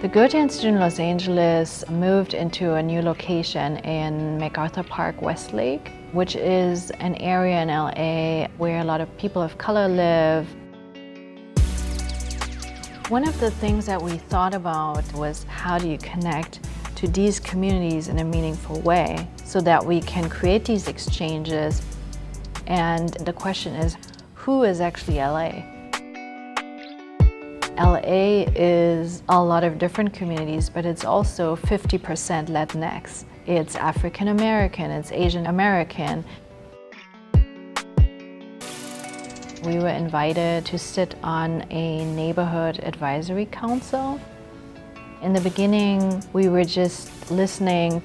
The Goethe-Institut in Los Angeles moved into a new location in MacArthur Park, Westlake, which is an area in LA where a lot of people of color live. One of the things that we thought about was how do you connect to these communities in a meaningful way so that we can create these exchanges. And the question is, who is actually LA? LA is a lot of different communities, but it's also 50% Latinx. It's African American, it's Asian American. We were invited to sit on a neighborhood advisory council. In the beginning, we were just listening,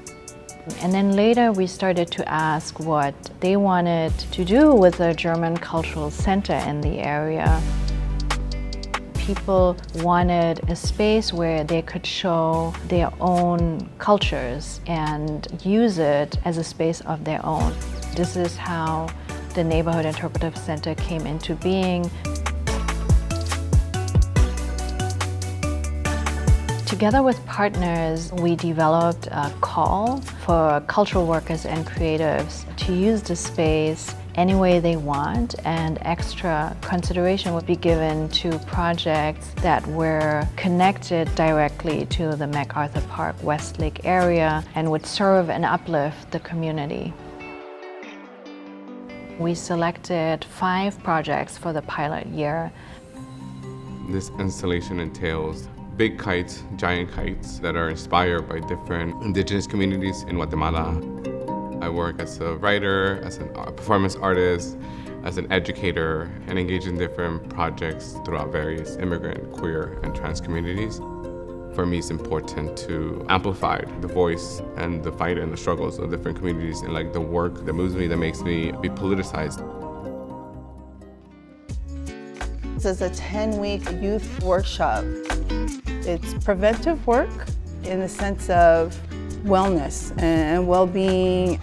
and then later we started to ask what they wanted to do with the German Cultural Center in the area. People wanted a space where they could show their own cultures and use it as a space of their own. This is how the Neighborhood Interpretive Center came into being. Together with partners, we developed a call for cultural workers and creatives to use the space any way they want, and extra consideration would be given to projects that were connected directly to the MacArthur Park, Westlake area and would serve and uplift the community. We selected 5 projects for the pilot year. This installation entails big kites, giant kites that are inspired by different indigenous communities in Guatemala. I work as a writer, as a performance artist, as an educator, and engage in different projects throughout various immigrant, queer, and trans communities. For me, it's important to amplify the voice and the fight and the struggles of different communities, and like the work that moves me, that makes me be politicized. This is a 10-week youth workshop. It's preventive work in the sense of wellness and well-being.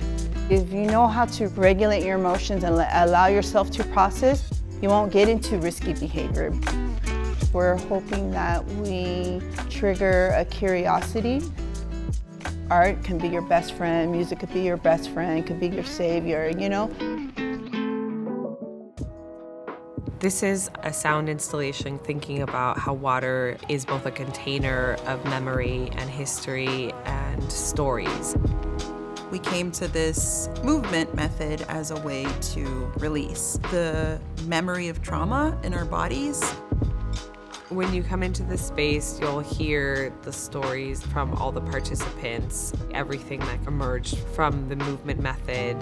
If you know how to regulate your emotions and allow yourself to process, you won't get into risky behavior. We're hoping that we trigger a curiosity. Art can be your best friend, music could be your best friend, could be your savior, you know? This is a sound installation thinking about how water is both a container of memory and history and stories. We came to this movement method as a way to release the memory of trauma in our bodies. When you come into this space, you'll hear the stories from all the participants, everything that emerged from the movement method.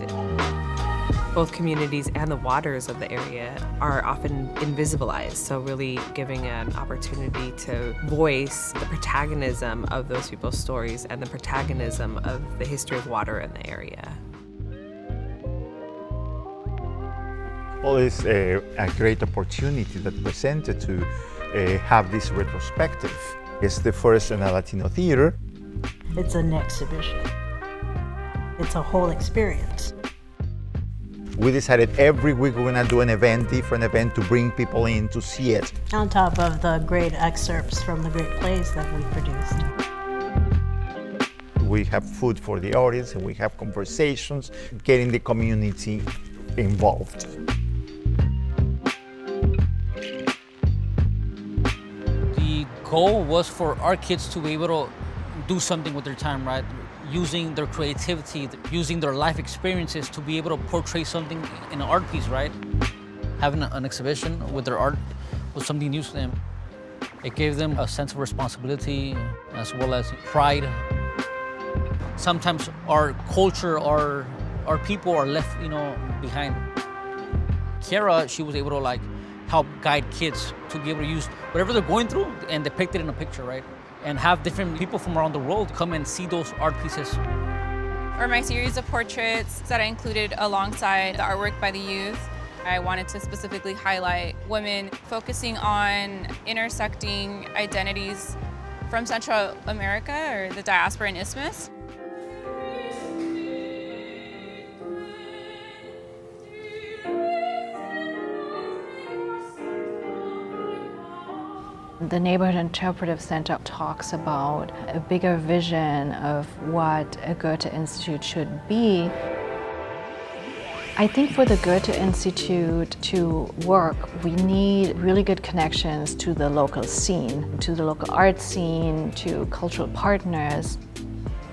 Both communities and the waters of the area are often invisibilized, so really giving an opportunity to voice the protagonism of those people's stories and the protagonism of the history of water in the area. Well, it's a great opportunity that presented to have this retrospective. It's the first in a Latino theater. It's an exhibition. It's a whole experience. We decided every week we're gonna do an event, different event, to bring people in to see it. On top of the great excerpts from the great plays that we produced. We have food for the audience and we have conversations, getting the community involved. The goal was for our kids to be able to do something with their time, right? Using their creativity, using their life experiences to be able to portray something in an art piece, right? Having an exhibition with their art was something new to them. It gave them a sense of responsibility as well as pride. Sometimes our culture, our people are left, behind. Kiara, she was able to help guide kids to be able to use whatever they're going through and depict it in a picture, right? And have different people from around the world come and see those art pieces. For my series of portraits that I included alongside the artwork by the youth, I wanted to specifically highlight women focusing on intersecting identities from Central America or the diaspora and Isthmus. The Neighborhood Interpretive Center talks about a bigger vision of what a Goethe-Institut should be. I think for the Goethe-Institut to work, we need really good connections to the local scene, to the local art scene, to cultural partners.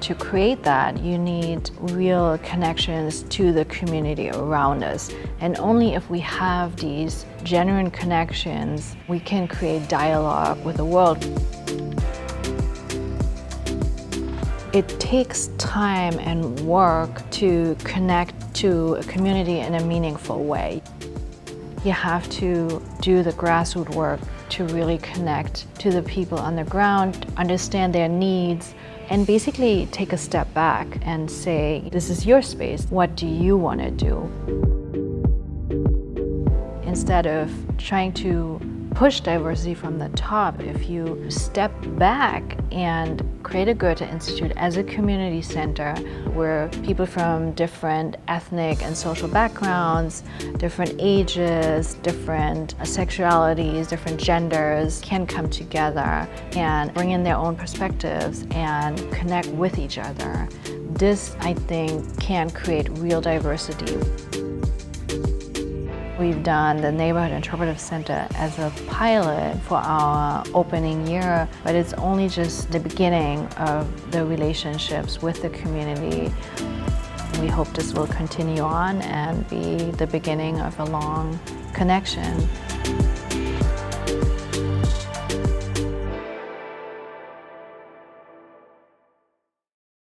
To create that, you need real connections to the community around us. And only if we have these genuine connections, we can create dialogue with the world. It takes time and work to connect to a community in a meaningful way. You have to do the grassroots work to really connect to the people on the ground, understand their needs, and basically take a step back and say, this is your space, what do you want to do? Instead of trying to push diversity from the top, if you step back and create a Goethe-Institut as a community center where people from different ethnic and social backgrounds, different ages, different sexualities, different genders can come together and bring in their own perspectives and connect with each other. This, I think, can create real diversity. We've done the Neighborhood Interpretive Center as a pilot for our opening year, but it's only just the beginning of the relationships with the community. We hope this will continue on and be the beginning of a long connection.